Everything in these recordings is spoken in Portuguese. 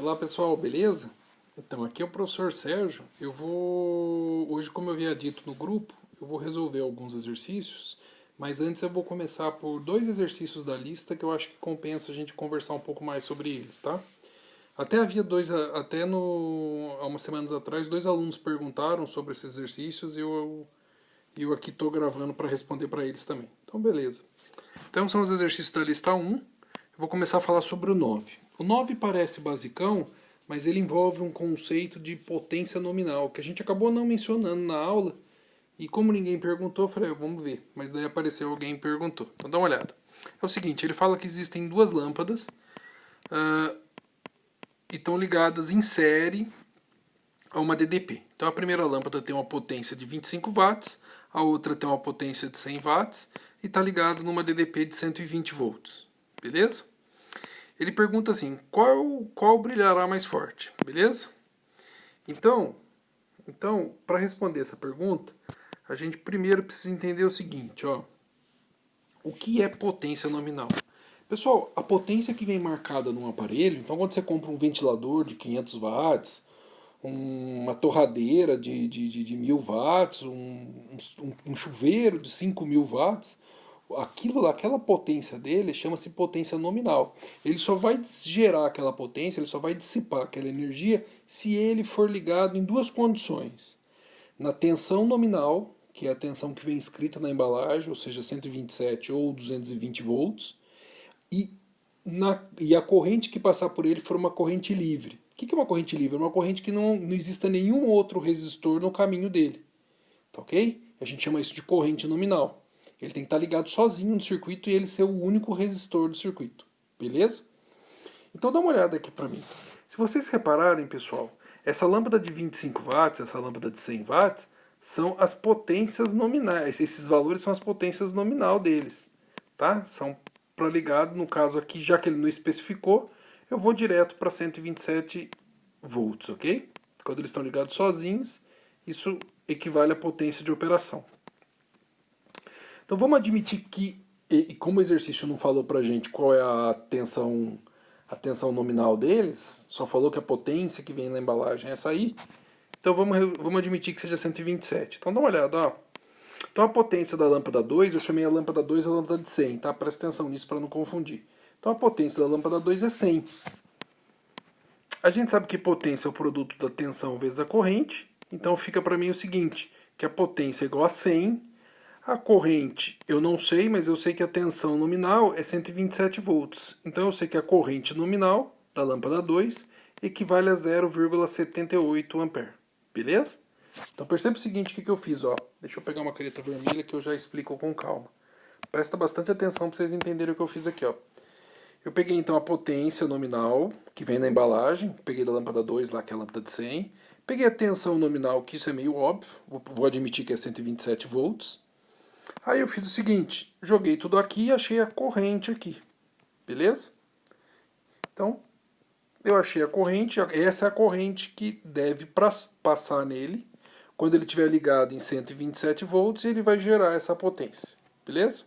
Olá pessoal, beleza? Então, aqui é o professor Sérgio. Hoje, como eu havia dito no grupo, eu vou resolver alguns exercícios, mas antes eu vou começar por dois exercícios da lista que eu acho que compensa a gente conversar um pouco mais sobre eles, tá? Até havia há umas semanas atrás, dois alunos perguntaram sobre esses exercícios e eu aqui estou gravando para responder para eles também. Então, beleza. Então, são os exercícios da lista 1. Eu vou começar a falar sobre o 9. O 9 parece basicão, mas ele envolve um conceito de potência nominal, que a gente acabou não mencionando na aula, e como ninguém perguntou, eu falei, vamos ver. Mas daí apareceu alguém e perguntou. Então dá uma olhada. É o seguinte, ele fala que existem duas lâmpadas e estão ligadas em série a uma DDP. Então a primeira lâmpada tem uma potência de 25 watts, a outra tem uma potência de 100 watts e está ligado numa DDP de 120 volts. Beleza? Ele pergunta assim, qual brilhará mais forte? Beleza? Então para responder essa pergunta, a gente primeiro precisa entender o seguinte, ó. O que é potência nominal? Pessoal, a potência que vem marcada num aparelho, então quando você compra um ventilador de 500 watts, uma torradeira de 1000 watts, um chuveiro de 5000 watts, aquela potência dele chama-se potência nominal. Ele só vai gerar aquela potência, ele só vai dissipar aquela energia se ele for ligado em duas condições. Na tensão nominal, que é a tensão que vem escrita na embalagem, ou seja, 127 ou 220 volts, e a corrente que passar por ele for uma corrente livre. O que é uma corrente livre? É uma corrente que não exista nenhum outro resistor no caminho dele. Tá ok? A gente chama isso de corrente nominal. Ele tem que estar ligado sozinho no circuito e ele ser o único resistor do circuito. Beleza? Então dá uma olhada aqui para mim. Se vocês repararem, pessoal, essa lâmpada de 25 watts, essa lâmpada de 100 watts, são as potências nominais. Esses valores são as potências nominal deles. Tá? São para ligado, no caso aqui, já que ele não especificou, eu vou direto para 127 volts, ok? Quando eles estão ligados sozinhos, isso equivale à potência de operação. Então vamos admitir que, e como o exercício não falou pra gente qual é a tensão nominal deles, só falou que a potência que vem na embalagem é essa aí, então vamos admitir que seja 127. Então dá uma olhada, ó. Então a potência da lâmpada 2, eu chamei a lâmpada 2 a lâmpada de 100, tá? Presta atenção nisso para não confundir. Então a potência da lâmpada 2 é 100. A gente sabe que potência é o produto da tensão vezes a corrente, então fica para mim o seguinte, que a potência é igual a 100, a corrente eu não sei, mas eu sei que a tensão nominal é 127 volts. Então eu sei que a corrente nominal da lâmpada 2 equivale a 0,78 ampere. Beleza? Então perceba o seguinte, o que eu fiz, ó. Deixa eu pegar uma caneta vermelha que eu já explico com calma. Presta bastante atenção para vocês entenderem o que eu fiz aqui, ó. Eu peguei então a potência nominal, que vem na embalagem, peguei da lâmpada 2 lá, que é a lâmpada de 100. Peguei a tensão nominal, que isso é meio óbvio, vou admitir que é 127 volts. Aí eu fiz o seguinte, joguei tudo aqui e achei a corrente aqui, beleza? Então, eu achei a corrente, essa é a corrente que deve passar nele. Quando ele estiver ligado em 127 volts, ele vai gerar essa potência, beleza?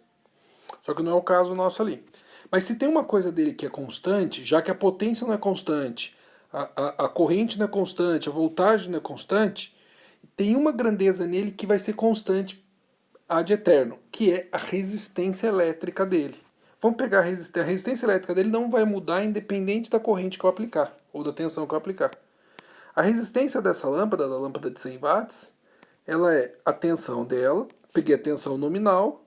Só que não é o caso nosso ali. Mas se tem uma coisa dele que é constante, já que a potência não é constante, a corrente não é constante, a voltagem não é constante, tem uma grandeza nele que vai ser constante ad eterno, que é a resistência elétrica dele. Vamos pegar a resistência elétrica dele não vai mudar independente da corrente que eu aplicar, ou da tensão que eu aplicar. A resistência dessa lâmpada, da lâmpada de 100 watts, ela é a tensão dela, peguei a tensão nominal,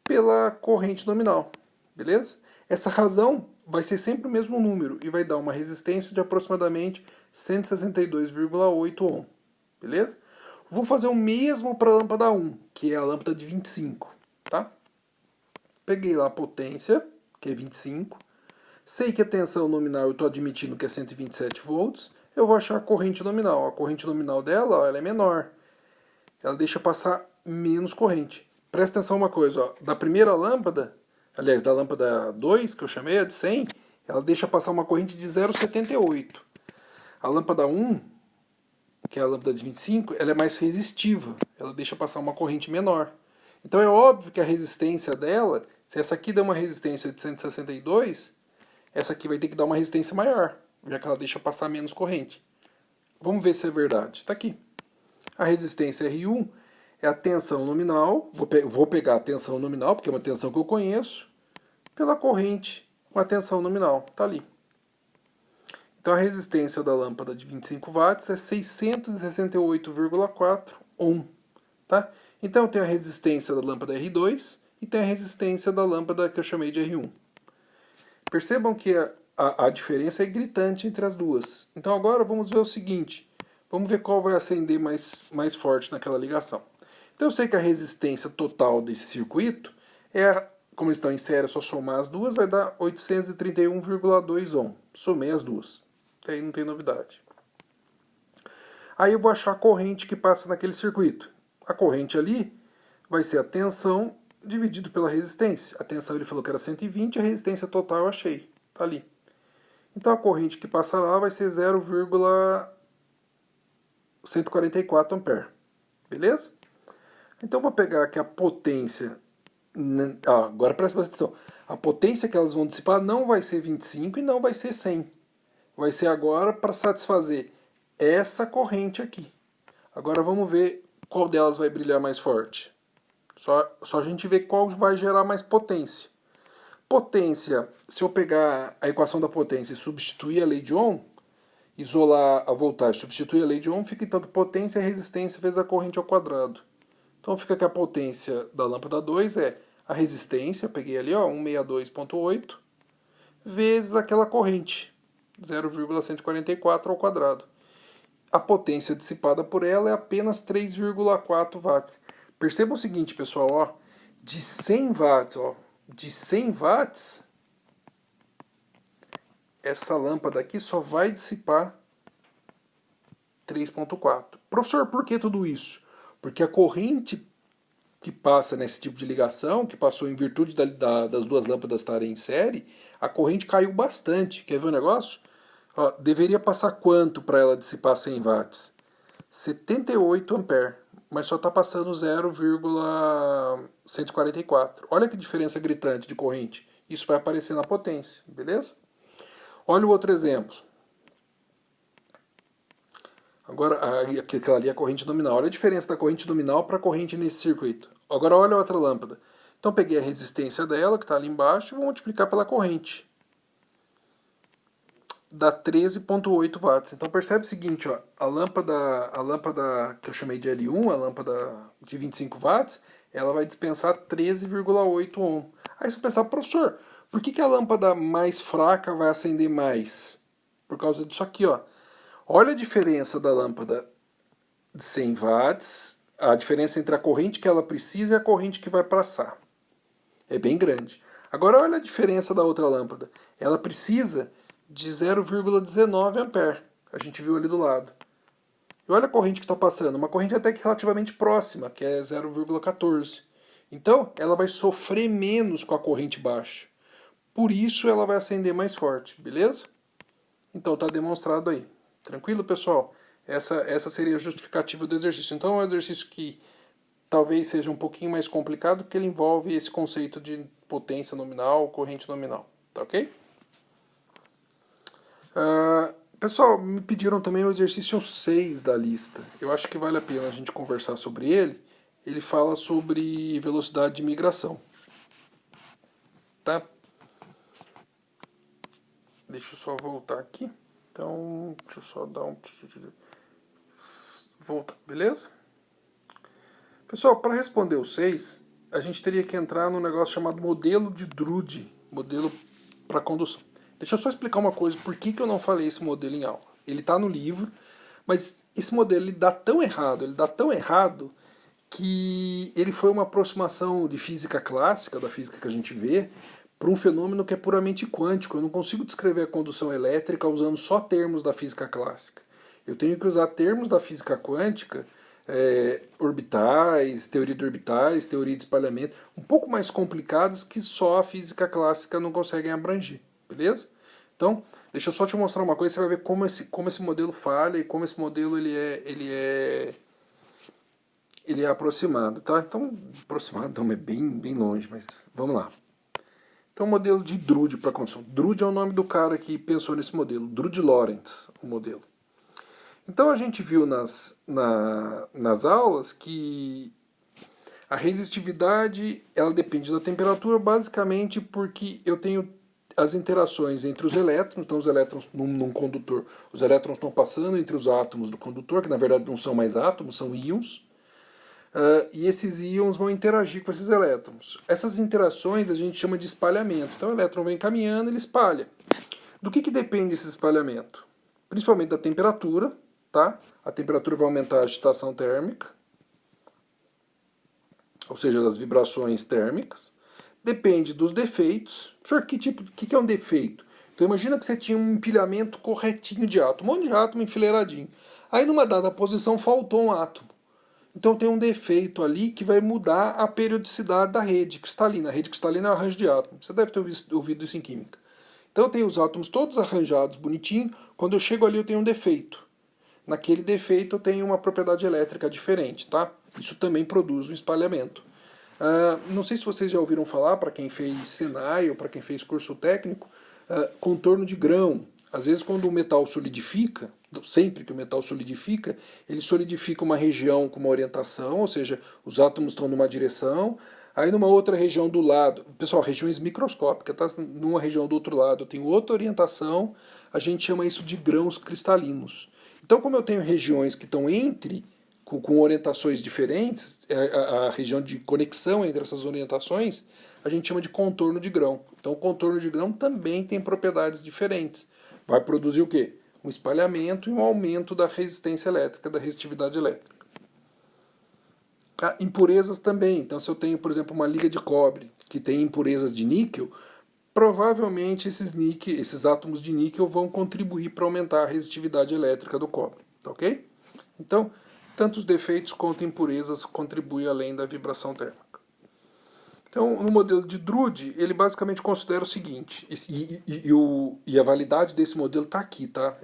pela corrente nominal, beleza? Essa razão vai ser sempre o mesmo número e vai dar uma resistência de aproximadamente 162,8 ohm, beleza? Vou fazer o mesmo para a lâmpada 1, que é a lâmpada de 25, tá? Peguei lá a potência, que é 25, sei que a tensão nominal eu estou admitindo que é 127 volts, eu vou achar a corrente nominal. A corrente nominal dela, ó, ela é menor, ela deixa passar menos corrente. Presta atenção uma coisa, ó, da primeira lâmpada, aliás, da lâmpada 2, que eu chamei, a de 100, ela deixa passar uma corrente de 0,78. A lâmpada 1, que é a lâmpada de 25, ela é mais resistiva, ela deixa passar uma corrente menor. Então é óbvio que a resistência dela, se essa aqui dá uma resistência de 162, essa aqui vai ter que dar uma resistência maior, já que ela deixa passar menos corrente. Vamos ver se é verdade. Está aqui. A resistência R1 é a tensão nominal, vou pegar a tensão nominal, porque é uma tensão que eu conheço, pela corrente com a tensão nominal. Está ali. Então a resistência da lâmpada de 25 watts é 668,4 ohm. Tá? Então eu tenho a resistência da lâmpada R2 e tenho a resistência da lâmpada que eu chamei de R1. Percebam que a diferença é gritante entre as duas. Então agora vamos ver o seguinte. Vamos ver qual vai acender mais forte naquela ligação. Então eu sei que a resistência total desse circuito como eles estão em série, é só somar as duas, vai dar 831,2 ohm. Somei as duas. Aí não tem novidade. Aí eu vou achar a corrente que passa naquele circuito. A corrente ali vai ser a tensão dividido pela resistência. A tensão ele falou que era 120, a resistência total eu achei. Tá ali. Então a corrente que passa lá vai ser 0,144 ampere. Beleza? Então eu vou pegar aqui a potência. Agora presta atenção. A potência que elas vão dissipar não vai ser 25 e não vai ser 100. Vai ser agora para satisfazer essa corrente aqui. Agora vamos ver qual delas vai brilhar mais forte. Só a gente ver qual vai gerar mais potência. Potência, se eu pegar a equação da potência e substituir a lei de Ohm, isolar a voltagem, substituir a lei de Ohm, fica então que potência é resistência vezes a corrente ao quadrado. Então fica que a potência da lâmpada 2 é a resistência, peguei ali, ó, 162,8, vezes aquela corrente, 0,144 ao quadrado. A potência dissipada por ela é apenas 3,4 watts. Perceba o seguinte, pessoal, ó, de 100 watts, essa lâmpada aqui só vai dissipar 3,4. Professor, por que tudo isso? Porque a corrente que passa nesse tipo de ligação, que passou em virtude das duas lâmpadas estarem em série, a corrente caiu bastante. Quer ver o negócio? Ó, deveria passar quanto para ela dissipar 100 watts? 78 ampere, mas só está passando 0,144. Olha que diferença gritante de corrente. Isso vai aparecer na potência, beleza? Olha o outro exemplo. Agora, aquela ali é a corrente nominal. Olha a diferença da corrente nominal para a corrente nesse circuito. Agora olha a outra lâmpada. Então peguei a resistência dela, que está ali embaixo, e vou multiplicar pela corrente. Dá 13,8 watts. Então percebe o seguinte, ó, a lâmpada que eu chamei de L1, a lâmpada de 25 watts, ela vai dispensar 13,8 ohm. Aí você pensar, professor, por que a lâmpada mais fraca vai acender mais? Por causa disso aqui, ó. Olha a diferença da lâmpada de 100 watts, a diferença entre a corrente que ela precisa e a corrente que vai passar. É bem grande. Agora olha a diferença da outra lâmpada. Ela precisa de 0,19 ampere. A gente viu ali do lado. E olha a corrente que está passando. Uma corrente até que relativamente próxima, que é 0,14. Então, ela vai sofrer menos com a corrente baixa. Por isso, ela vai acender mais forte. Beleza? Então, está demonstrado aí. Tranquilo, pessoal? Essa seria a justificativa do exercício. Então, é um exercício que talvez seja um pouquinho mais complicado, porque ele envolve esse conceito de potência nominal, corrente nominal. Tá ok? Pessoal, me pediram também o exercício 6 da lista. Eu acho que vale a pena a gente conversar sobre ele. Ele fala sobre velocidade de migração. Tá? Deixa eu só voltar aqui. Então, deixa eu só dar um... Volta, beleza? Pessoal, para responder o 6, a gente teria que entrar num negócio chamado modelo de Drude. Modelo para condução. Deixa eu só explicar uma coisa, por que eu não falei esse modelo em aula. Ele está no livro, mas esse modelo ele dá tão errado, que ele foi uma aproximação de física clássica, da física que a gente vê, para um fenômeno que é puramente quântico. Eu não consigo descrever a condução elétrica usando só termos da física clássica. Eu tenho que usar termos da física quântica, orbitais, teoria de orbitais, teoria de espalhamento, um pouco mais complicadas que só a física clássica não conseguem abranger. Beleza? Então, deixa eu só te mostrar uma coisa, você vai ver como esse modelo falha e como esse modelo ele é aproximado, tá? Então, aproximado não é bem longe, mas vamos lá. Então, o modelo de Drude para condução. Drude é o nome do cara que pensou nesse modelo. Drude Lawrence, o modelo. Então, a gente viu nas aulas que a resistividade ela depende da temperatura, basicamente porque eu tenho as interações entre os elétrons. Então, os elétrons num condutor, os elétrons estão passando entre os átomos do condutor, que na verdade não são mais átomos, são íons. E esses íons vão interagir com esses elétrons. Essas interações a gente chama de espalhamento. Então o elétron vem caminhando e ele espalha. Do que depende esse espalhamento? Principalmente da temperatura, tá? A temperatura vai aumentar a agitação térmica, ou seja, das vibrações térmicas. Depende dos defeitos. Professor, que é um defeito? Então imagina que você tinha um empilhamento corretinho de átomo, um monte de átomo enfileiradinho. Aí numa dada posição faltou um átomo. Então tem um defeito ali que vai mudar a periodicidade da rede cristalina. A rede cristalina é o arranjo de átomos. Você deve ter ouvido isso em química. Então eu tenho os átomos todos arranjados, bonitinho. Quando eu chego ali eu tenho um defeito. Naquele defeito eu tenho uma propriedade elétrica diferente, tá? Isso também produz um espalhamento. Não sei se vocês já ouviram falar, para quem fez Senai ou para quem fez curso técnico, contorno de grão. Às vezes quando o metal solidifica, sempre que o metal solidifica, ele solidifica uma região com uma orientação, ou seja, os átomos estão numa direção, aí numa outra região do lado, pessoal, regiões microscópicas, tá? Numa região do outro lado eu tenho outra orientação, a gente chama isso de grãos cristalinos. Então, como eu tenho regiões que estão com orientações diferentes, a região de conexão entre essas orientações, a gente chama de contorno de grão. Então, o contorno de grão também tem propriedades diferentes. Vai produzir o quê? Um espalhamento e um aumento da resistência elétrica, da resistividade elétrica. Impurezas também. Então, se eu tenho, por exemplo, uma liga de cobre que tem impurezas de níquel, provavelmente esses átomos de níquel vão contribuir para aumentar a resistividade elétrica do cobre. Tá ok? Então, tanto os defeitos quanto impurezas contribuem além da vibração térmica. Então, no modelo de Drude, ele basicamente considera o seguinte, e a validade desse modelo está aqui, tá?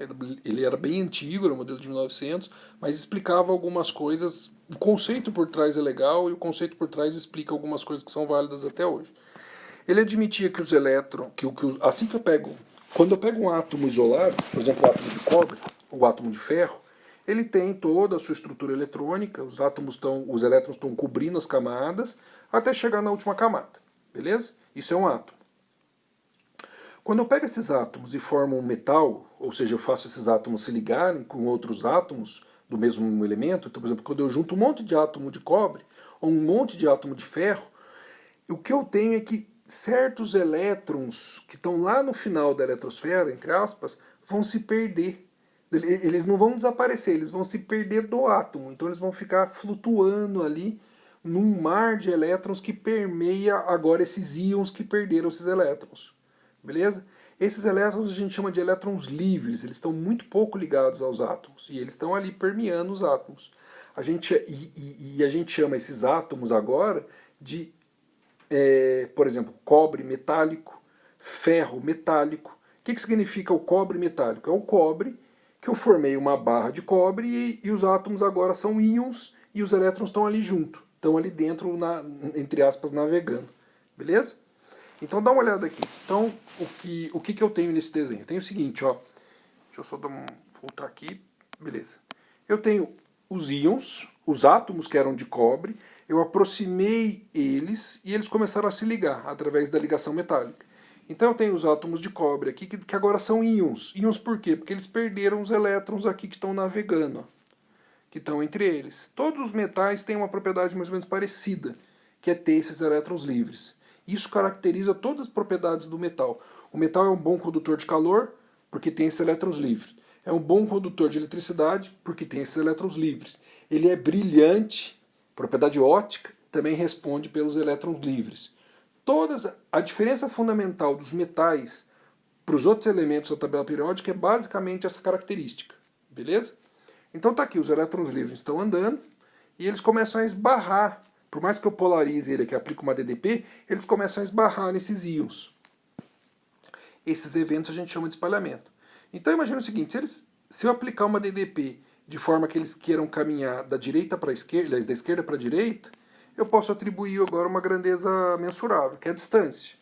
Ele era bem antigo, era um modelo de 1900, mas explicava algumas coisas, o conceito por trás é legal e o conceito por trás explica algumas coisas que são válidas até hoje. Ele admitia que os elétrons, quando eu pego um átomo isolado, por exemplo, o átomo de cobre, o átomo de ferro, ele tem toda a sua estrutura eletrônica, os elétrons estão cobrindo as camadas, até chegar na última camada, beleza? Isso é um átomo. Quando eu pego esses átomos e formo um metal, ou seja, eu faço esses átomos se ligarem com outros átomos do mesmo elemento, então, por exemplo, quando eu junto um monte de átomo de cobre, ou um monte de átomo de ferro, o que eu tenho é que certos elétrons que estão lá no final da eletrosfera, entre aspas, vão se perder. Eles não vão desaparecer, eles vão se perder do átomo. Então eles vão ficar flutuando ali num mar de elétrons que permeia agora esses íons que perderam esses elétrons. Beleza? Esses elétrons a gente chama de elétrons livres, eles estão muito pouco ligados aos átomos. E eles estão ali permeando os átomos. A gente chama esses átomos agora de, por exemplo, cobre metálico, ferro metálico. O que significa o cobre metálico? É o cobre que eu formei uma barra de cobre e os átomos agora são íons e os elétrons estão ali junto. Estão ali dentro, entre aspas, navegando. Beleza? Então dá uma olhada aqui. Então, o que eu tenho nesse desenho? Eu tenho o seguinte, ó. Deixa eu só voltar aqui. Beleza. Eu tenho os íons, os átomos que eram de cobre, eu aproximei eles e eles começaram a se ligar através da ligação metálica. Então eu tenho os átomos de cobre aqui que agora são íons. Íons por quê? Porque eles perderam os elétrons aqui que estão navegando, ó, que estão entre eles. Todos os metais têm uma propriedade mais ou menos parecida, que é ter esses elétrons livres. Isso caracteriza todas as propriedades do metal. O metal é um bom condutor de calor, porque tem esses elétrons livres. É um bom condutor de eletricidade, porque tem esses elétrons livres. Ele é brilhante, propriedade óptica, também responde pelos elétrons livres. A diferença fundamental dos metais para os outros elementos da tabela periódica é basicamente essa característica, beleza? Então tá aqui, os elétrons livres estão andando e eles começam a esbarrar. Por mais que eu polarize ele aqui, aplique uma DDP, eles começam a esbarrar nesses íons. Esses eventos a gente chama de espalhamento. Então imagina o seguinte, se eu aplicar uma DDP de forma que eles queiram caminhar da direita para a esquerda, aliás, da esquerda para a direita, eu posso atribuir agora uma grandeza mensurável, que é a distância.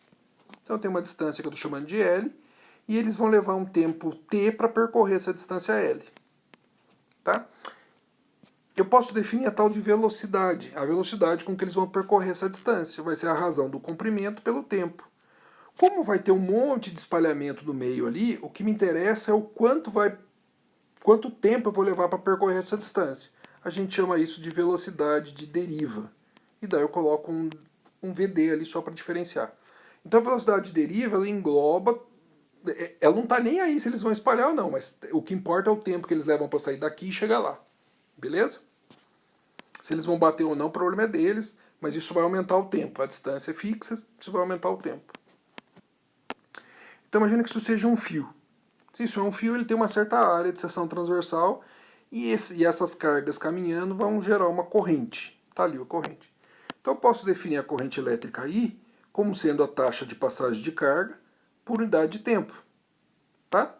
Então eu tenho uma distância que eu estou chamando de L, e eles vão levar um tempo T para percorrer essa distância L. Tá? Eu posso definir a tal de velocidade, a velocidade com que eles vão percorrer essa distância. Vai ser a razão do comprimento pelo tempo. Como vai ter um monte de espalhamento no meio ali, o que me interessa é o quanto tempo eu vou levar para percorrer essa distância. A gente chama isso de velocidade de deriva. E daí eu coloco um VD ali só para diferenciar. Então a velocidade de deriva, ela engloba... Ela não está nem aí se eles vão espalhar ou não, mas o que importa é o tempo que eles levam para sair daqui e chegar lá. Beleza? Se eles vão bater ou não, o problema é deles, mas isso vai aumentar o tempo. A distância é fixa, isso vai aumentar o tempo. Então imagina que isso seja um fio. Se isso é um fio, ele tem uma certa área de seção transversal e essas cargas caminhando vão gerar uma corrente. Está ali a corrente. Então eu posso definir a corrente elétrica I como sendo a taxa de passagem de carga por unidade de tempo. Tá?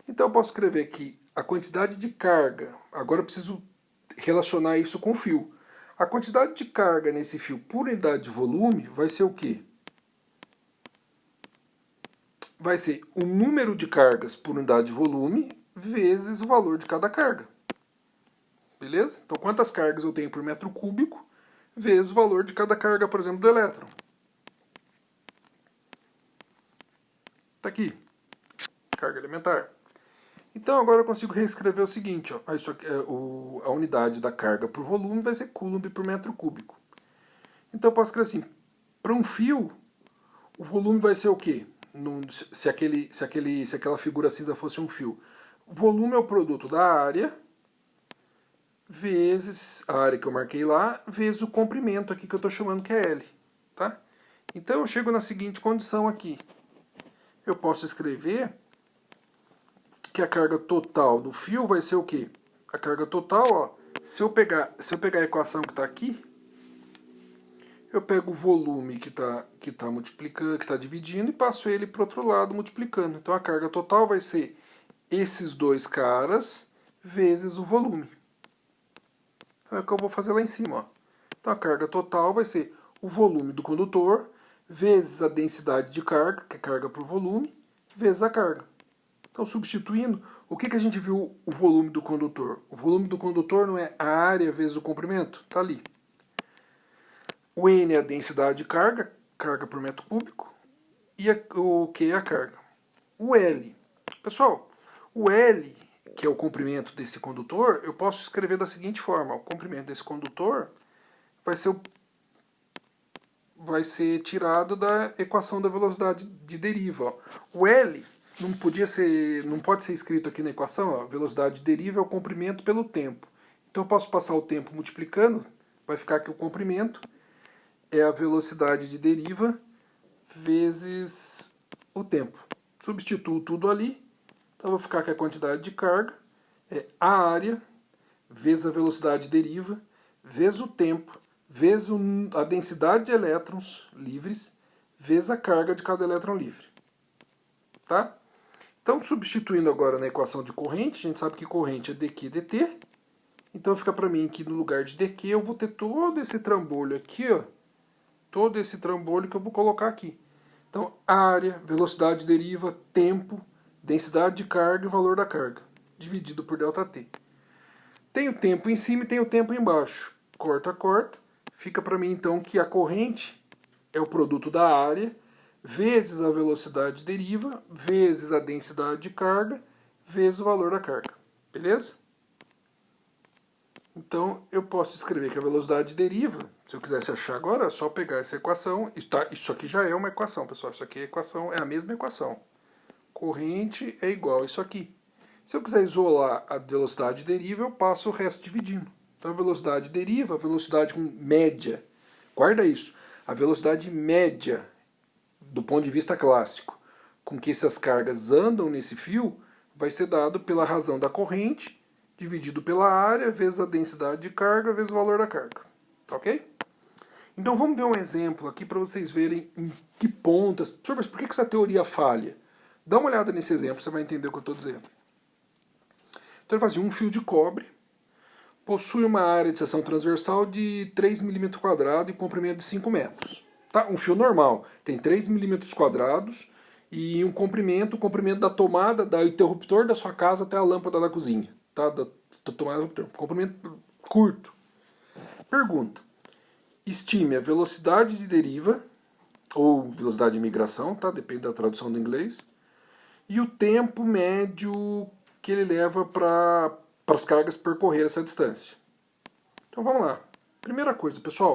Então eu posso escrever que a quantidade de carga, agora eu preciso relacionar isso com o fio. A quantidade de carga nesse fio por unidade de volume vai ser o quê? Vai ser o número de cargas por unidade de volume vezes o valor de cada carga. Beleza? Então quantas cargas eu tenho por metro cúbico vezes o valor de cada carga, por exemplo, do elétron. Está aqui. Carga elementar. Então agora eu consigo reescrever o seguinte, ó. Isso aqui, a unidade da carga por volume vai ser coulomb por metro cúbico. Então eu posso escrever assim, para um fio, o volume vai ser o quê? Se aquela figura cinza fosse um fio. O volume é o produto da área, vezes a área que eu marquei lá, vezes o comprimento aqui que eu estou chamando que é L. Tá? Então eu chego na seguinte condição aqui. Eu posso escrever que a carga total do fio vai ser o quê? A carga total, ó, se eu pegar a equação que está aqui, eu pego o volume que tá multiplicando, que está dividindo, e passo ele para o outro lado multiplicando. Então a carga total vai ser esses dois caras vezes o volume. Então é o que eu vou fazer lá em cima. Ó. Então a carga total vai ser o volume do condutor vezes a densidade de carga, que é carga por volume, vezes a carga. Então, substituindo, o que a gente viu o volume do condutor? O volume do condutor não é a área vezes o comprimento? Está ali. O N é a densidade de carga, carga por metro cúbico, e o Q é a carga. O L. Pessoal, o L, que é o comprimento desse condutor, eu posso escrever da seguinte forma. O comprimento desse condutor vai ser tirado da equação da velocidade de deriva. Ó. O L... não pode ser escrito aqui na equação, ó, velocidade de deriva é o comprimento pelo tempo. Então eu posso passar o tempo multiplicando, vai ficar que o comprimento é a velocidade de deriva vezes o tempo. Substituo tudo ali, então vai ficar que a quantidade de carga é a área vezes a velocidade de deriva vezes o tempo vezes a densidade de elétrons livres vezes a carga de cada elétron livre. Tá? Então, substituindo agora na equação de corrente, a gente sabe que corrente é dQ dt. Então fica para mim que no lugar de dQ eu vou ter todo esse trambolho aqui, ó. Todo esse trambolho que eu vou colocar aqui. Então, área, velocidade de deriva, tempo, densidade de carga e valor da carga, dividido por ΔT. Tem o tempo em cima e tem o tempo embaixo. Corta, corta. Fica para mim então que a corrente é o produto da área vezes a velocidade de deriva, vezes a densidade de carga, vezes o valor da carga. Beleza? Então, eu posso escrever que a velocidade de deriva, se eu quisesse achar agora, é só pegar essa equação. Isso aqui já é uma equação, pessoal. Isso aqui é a mesma equação. Corrente é igual a isso aqui. Se eu quiser isolar a velocidade de deriva, eu passo o resto dividindo. Então, a velocidade de deriva, a velocidade média. Guarda isso. A velocidade média do ponto de vista clássico, com que essas cargas andam nesse fio, vai ser dado pela razão da corrente, dividido pela área, vezes a densidade de carga, vezes o valor da carga. Tá ok? Então vamos ver um exemplo aqui para vocês verem em que pontas... Professor, mas por que essa teoria falha? Dá uma olhada nesse exemplo, você vai entender o que eu estou dizendo. Então ele faz assim, um fio de cobre possui uma área de seção transversal de 3 mm² e comprimento de 5 metros. Tá? Um fio normal tem 3 milímetros quadrados e um comprimento, o comprimento da tomada, do interruptor da sua casa até a lâmpada da cozinha. Tá? Da tomada do interruptor. Comprimento curto. Pergunta. Estime a velocidade de deriva, ou velocidade de migração, tá? Depende da tradução do inglês, e o tempo médio que ele leva para as cargas percorrer essa distância. Então vamos lá. Primeira coisa, pessoal,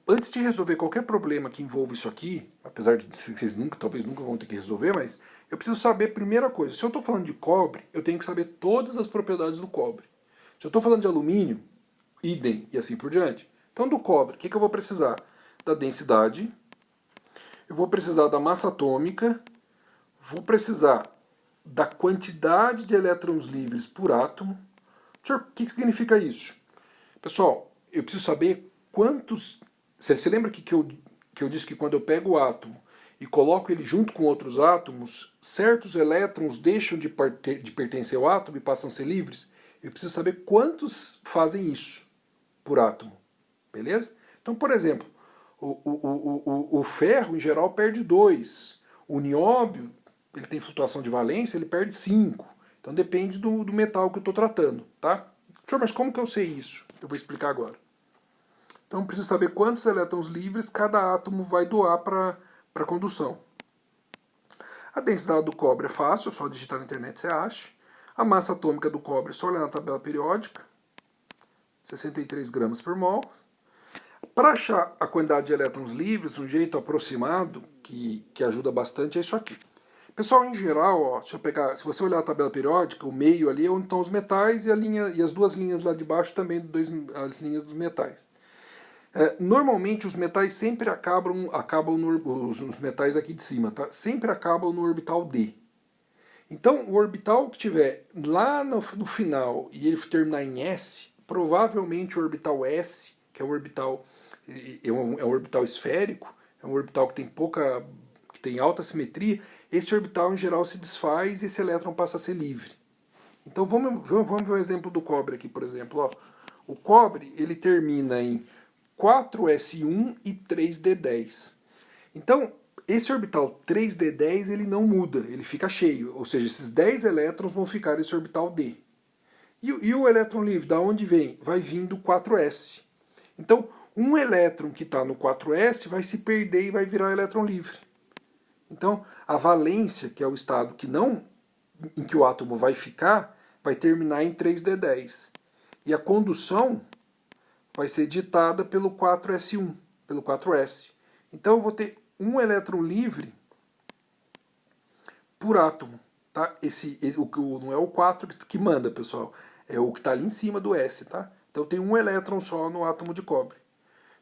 antes de resolver qualquer problema que envolva isso aqui, apesar de vocês talvez nunca vão ter que resolver, mas eu preciso saber, primeira coisa, se eu estou falando de cobre, eu tenho que saber todas as propriedades do cobre. Se eu estou falando de alumínio, idem, e assim por diante. Então do cobre, o que eu vou precisar? Da densidade, eu vou precisar da massa atômica, vou precisar da quantidade de elétrons livres por átomo. Senhor, o que significa isso? Pessoal, eu preciso saber quantos... Você lembra que eu disse que quando eu pego o átomo e coloco ele junto com outros átomos, certos elétrons deixam de pertencer ao átomo e passam a ser livres? Eu preciso saber quantos fazem isso por átomo. Beleza? Então, por exemplo, o ferro, em geral, perde 2. O nióbio, ele tem flutuação de valência, ele perde 5. Então depende do metal que eu estou tratando. Tá? Senhor, mas como que eu sei isso? Eu vou explicar agora. Então eu preciso saber quantos elétrons livres cada átomo vai doar para a condução. A densidade do cobre é fácil, só digitar na internet você acha. A massa atômica do cobre é só olhar na tabela periódica. 63 gramas por mol. Para achar a quantidade de elétrons livres, um jeito aproximado, que ajuda bastante, é isso aqui. Pessoal, em geral, ó, se você olhar a tabela periódica, o meio ali é onde estão os metais e as duas linhas lá de baixo também, as linhas dos metais. Normalmente os metais sempre acabam os metais aqui de cima, tá? Sempre acabam no orbital D. Então, o orbital que tiver lá no final e ele terminar em S, provavelmente o orbital S, que é um orbital esférico, é um orbital que tem alta simetria, esse orbital em geral se desfaz e esse elétron passa a ser livre. Então vamos ver o exemplo do cobre aqui, por exemplo. Ó. O cobre ele termina em 4s1 e 3d10. Então, esse orbital 3d10 ele não muda, ele fica cheio, ou seja, esses 10 elétrons vão ficar nesse orbital D. E o elétron livre, da onde vem? Vai vir do 4s. Então, um elétron que está no 4s vai se perder e vai virar elétron livre. Então, a valência, que é o estado em que o átomo vai ficar, vai terminar em 3d10. E a condução vai ser ditada pelo 4s1, pelo 4s. Então eu vou ter um elétron livre por átomo. Tá? Não é o 4 que manda, pessoal. É o que está ali em cima do S. Tá? Então tem um elétron só no átomo de cobre.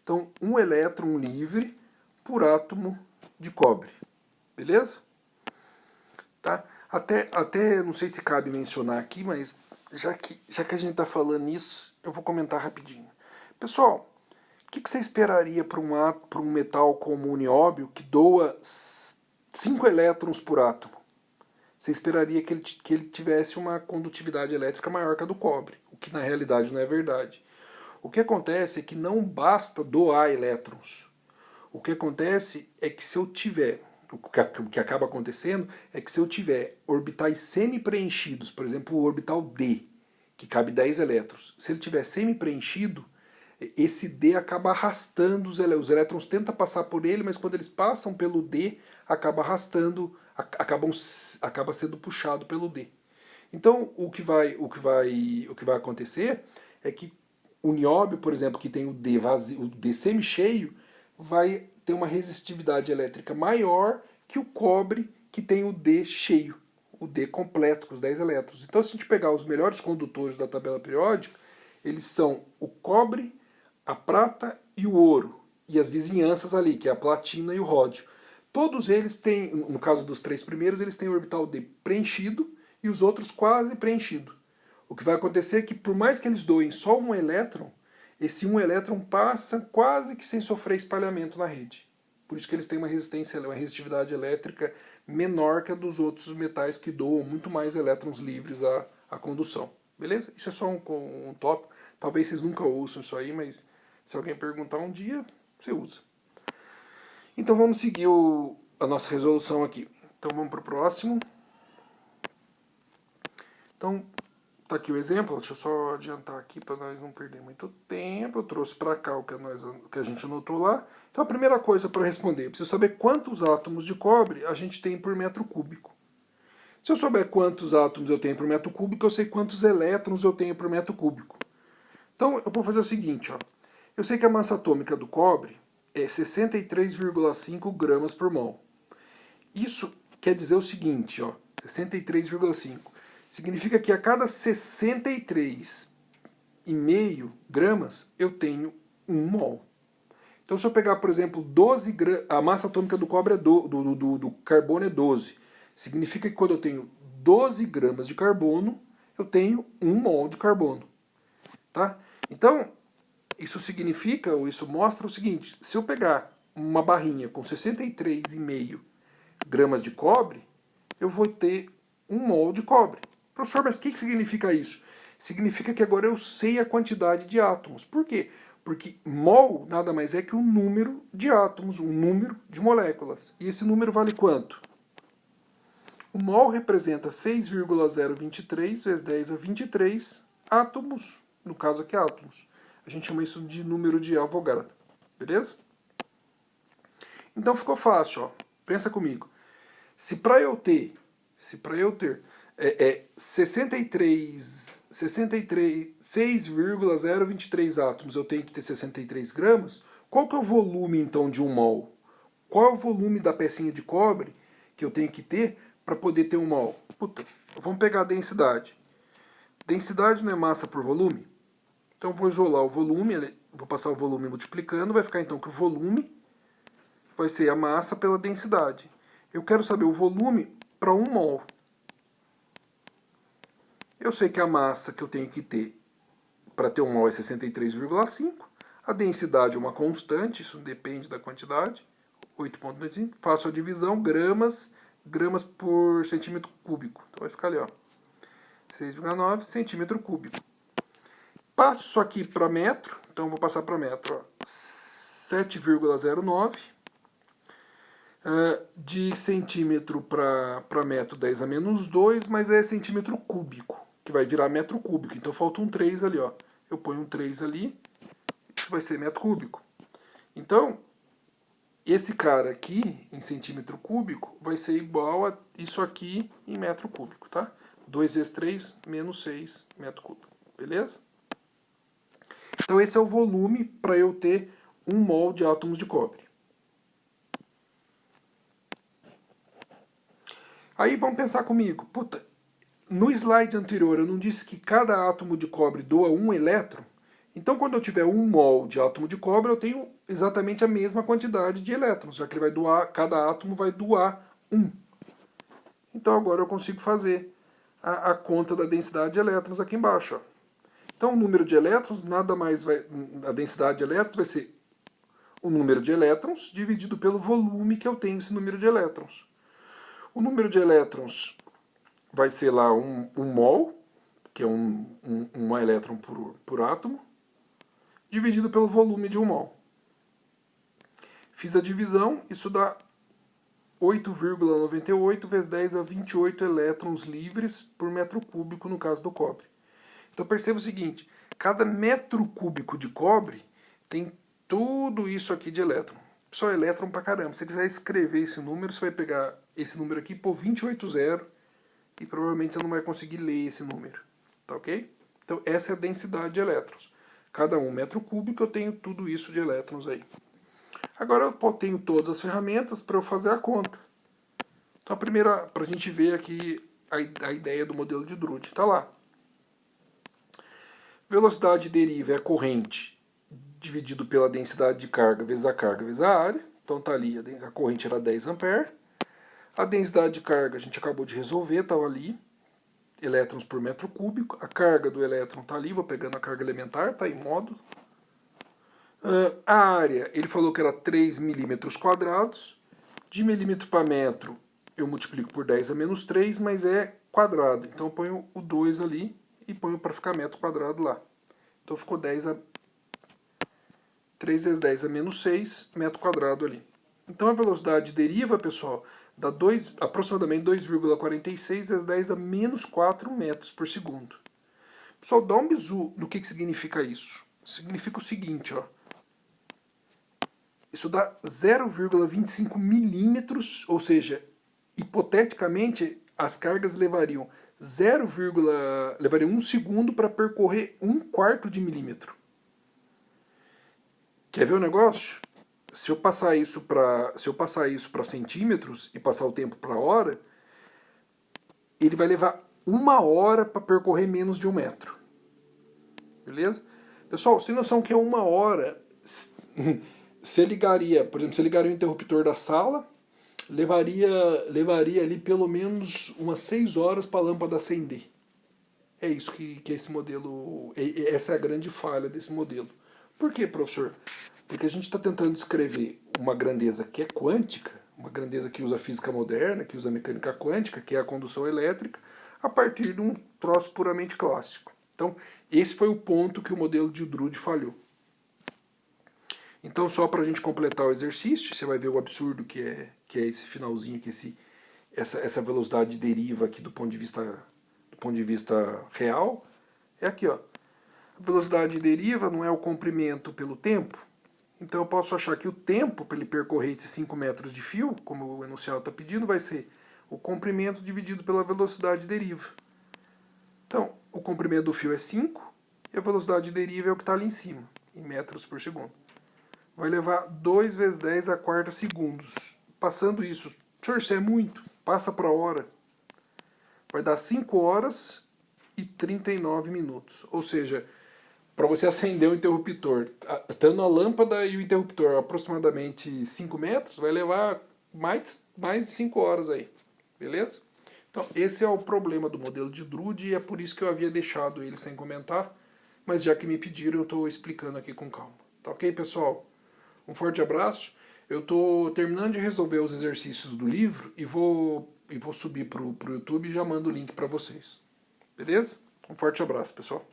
Então, um elétron livre por átomo de cobre. Beleza? Tá? Até não sei se cabe mencionar aqui, mas já que a gente está falando nisso, eu vou comentar rapidinho. Pessoal, o que você esperaria para um metal como o nióbio que doa 5 elétrons por átomo? Você esperaria que ele tivesse uma condutividade elétrica maior que a do cobre, o que na realidade não é verdade. O que acontece é que não basta doar elétrons. O que acontece é que se eu tiver, o que acaba acontecendo é que se eu tiver orbitais semi-preenchidos, por exemplo, o orbital D, que cabe 10 elétrons, se ele tiver semi-preenchido, esse D acaba arrastando os elétrons, tenta passar por ele, mas quando eles passam pelo D, acaba arrastando, acaba sendo puxado pelo D. Então, o que vai acontecer é que o nióbio, por exemplo, que tem o D vazio, o D semi-cheio, vai ter uma resistividade elétrica maior que o cobre, que tem o D cheio, o D completo, com os 10 elétrons. Então, se a gente pegar os melhores condutores da tabela periódica, eles são o cobre, a prata e o ouro. E as vizinhanças ali, que é a platina e o ródio. Todos eles têm, no caso dos 3 primeiros, eles têm o orbital D preenchido e os outros quase preenchido. O que vai acontecer é que, por mais que eles doem só um elétron, esse um elétron passa quase que sem sofrer espalhamento na rede. Por isso que eles têm uma resistividade elétrica menor que a dos outros metais que doam muito mais elétrons livres à condução. Beleza? Isso é só um tópico. Talvez vocês nunca ouçam isso aí, mas se alguém perguntar um dia, você usa. Então vamos seguir a nossa resolução aqui. Então vamos para o próximo. Então, tá aqui o exemplo, deixa eu só adiantar aqui para nós não perder muito tempo. Eu trouxe para cá o que a gente anotou lá. Então a primeira coisa para responder, eu preciso saber quantos átomos de cobre a gente tem por metro cúbico. Se eu souber quantos átomos eu tenho por metro cúbico, eu sei quantos elétrons eu tenho por metro cúbico. Então eu vou fazer o seguinte, ó. Eu sei que a massa atômica do cobre é 63,5 gramas por mol. Isso quer dizer o seguinte, ó, 63,5. Significa que a cada 63,5 gramas eu tenho 1 mol. Então se eu pegar, por exemplo, 12 gramas, a massa atômica do cobre do carbono é 12. Significa que quando eu tenho 12 gramas de carbono, eu tenho 1 mol de carbono. Tá? Então, isso significa, ou isso mostra o seguinte, se eu pegar uma barrinha com 63,5 gramas de cobre, eu vou ter 1 mol de cobre. Professor, mas o que significa isso? Significa que agora eu sei a quantidade de átomos. Por quê? Porque mol nada mais é que um número de átomos, um número de moléculas. E esse número vale quanto? O mol representa 6,023 vezes 10 a 23 átomos, no caso aqui átomos. A gente chama isso de número de Avogadro, beleza? Então ficou fácil, ó. Pensa comigo. Se para eu ter 6,023 átomos, eu tenho que ter 63 gramas, qual que é o volume então de 1 mol? Qual é o volume da pecinha de cobre que eu tenho que ter para poder ter 1 mol? Puta, vamos pegar a densidade. Densidade não é massa por volume? Então eu vou isolar o volume, vou passar o volume multiplicando, vai ficar então que o volume vai ser a massa pela densidade. Eu quero saber o volume para 1 mol. Eu sei que a massa que eu tenho que ter para ter 1 mol é 63,5. A densidade é uma constante, isso depende da quantidade. 8,95. Faço a divisão, gramas por centímetro cúbico. Então vai ficar ali, ó, 6,9 centímetro cúbico. Passo isso aqui para metro, então eu vou passar para metro, 7,09. De centímetro para metro 10 a menos 2, mas é centímetro cúbico, que vai virar metro cúbico. Então falta um 3 ali, ó. Eu ponho um 3 ali, isso vai ser metro cúbico. Então, esse cara aqui, em centímetro cúbico, vai ser igual a isso aqui em metro cúbico, tá? 2 vezes 3, menos 6 metro cúbico, beleza? Então esse é o volume para eu ter 1 mol de átomos de cobre. Aí vamos pensar comigo, puta, no slide anterior eu não disse que cada átomo de cobre doa 1 elétron? Então quando eu tiver 1 mol de átomo de cobre, eu tenho exatamente a mesma quantidade de elétrons, já que ele vai doar, cada átomo vai doar 1. Então agora eu consigo fazer a conta da densidade de elétrons aqui embaixo, ó. Então o número de elétrons, nada mais vai, a densidade de elétrons vai ser o número de elétrons dividido pelo volume que eu tenho esse número de elétrons. O número de elétrons vai ser lá um mol, que é um elétron por átomo, dividido pelo volume de 1 mol. Fiz a divisão, isso dá 8,98 vezes 10 a 28 elétrons livres por metro cúbico no caso do cobre. Então perceba o seguinte, cada metro cúbico de cobre tem tudo isso aqui de elétron. Só elétron pra caramba. Se você quiser escrever esse número, você vai pegar esse número aqui, pôr 28 zero, e provavelmente você não vai conseguir ler esse número. Tá ok? Então essa é a densidade de elétrons. Cada 1 metro cúbico eu tenho tudo isso de elétrons aí. Agora eu tenho todas as ferramentas para eu fazer a conta. Então a primeira, para a gente ver aqui a ideia do modelo de Drude, está lá. Velocidade deriva é a corrente dividido pela densidade de carga vezes a área. Então está ali, a corrente era 10 A. A densidade de carga a gente acabou de resolver, estava ali, elétrons por metro cúbico. A carga do elétron está ali, vou pegando a carga elementar, está em módulo. A área, ele falou que era 3 milímetros quadrados. De milímetro para metro, eu multiplico por 10 a menos 3, mas é quadrado. Então eu ponho o 2 ali e ponho para ficar metro quadrado lá. Então ficou 3 vezes 10 a menos 6 metro quadrado ali. Então a velocidade de deriva, pessoal, dá aproximadamente 2,46 vezes 10 a menos 4 metros por segundo. Pessoal, dá um bisu no que significa isso. Significa o seguinte, ó. Isso dá 0,25 milímetros, ou seja, hipoteticamente as cargas levariam 1 segundo para percorrer 1/4 de milímetro. Quer ver o negócio? Se eu passar isso para centímetros e passar o tempo para hora, ele vai levar 1 hora para percorrer menos de 1 metro. Beleza? Pessoal, você tem noção que é 1 hora? Você ligaria, por exemplo, você ligaria o interruptor da sala, levaria ali pelo menos umas 6 horas para a lâmpada acender. É isso que esse modelo... Essa é a grande falha desse modelo. Por quê, professor? Porque a gente está tentando descrever uma grandeza que é quântica, uma grandeza que usa física moderna, que usa mecânica quântica, que é a condução elétrica, a partir de um troço puramente clássico. Então, esse foi o ponto que o modelo de Drude falhou. Então, só para a gente completar o exercício, você vai ver o absurdo que é esse finalzinho, essa velocidade de deriva aqui do ponto de vista real. É aqui, ó. A velocidade de deriva não é o comprimento pelo tempo. Então eu posso achar que o tempo para ele percorrer esses 5 metros de fio, como o enunciado está pedindo, vai ser o comprimento dividido pela velocidade de deriva. Então, o comprimento do fio é 5 e a velocidade de deriva é o que está ali em cima, em metros por segundo. Vai levar 2 vezes 10 a quarta segundos. Passando isso, senhor, isso é muito, passa para a hora. Vai dar 5 horas e 39 minutos. Ou seja, para você acender o interruptor, estando a lâmpada e o interruptor a aproximadamente 5 metros, vai levar mais de 5 horas aí. Beleza? Então, esse é o problema do modelo de Drude e é por isso que eu havia deixado ele sem comentar, mas já que me pediram, eu estou explicando aqui com calma. Tá ok, pessoal? Um forte abraço. Eu estou terminando de resolver os exercícios do livro e vou subir para o YouTube e já mando o link para vocês. Beleza? Um forte abraço, pessoal.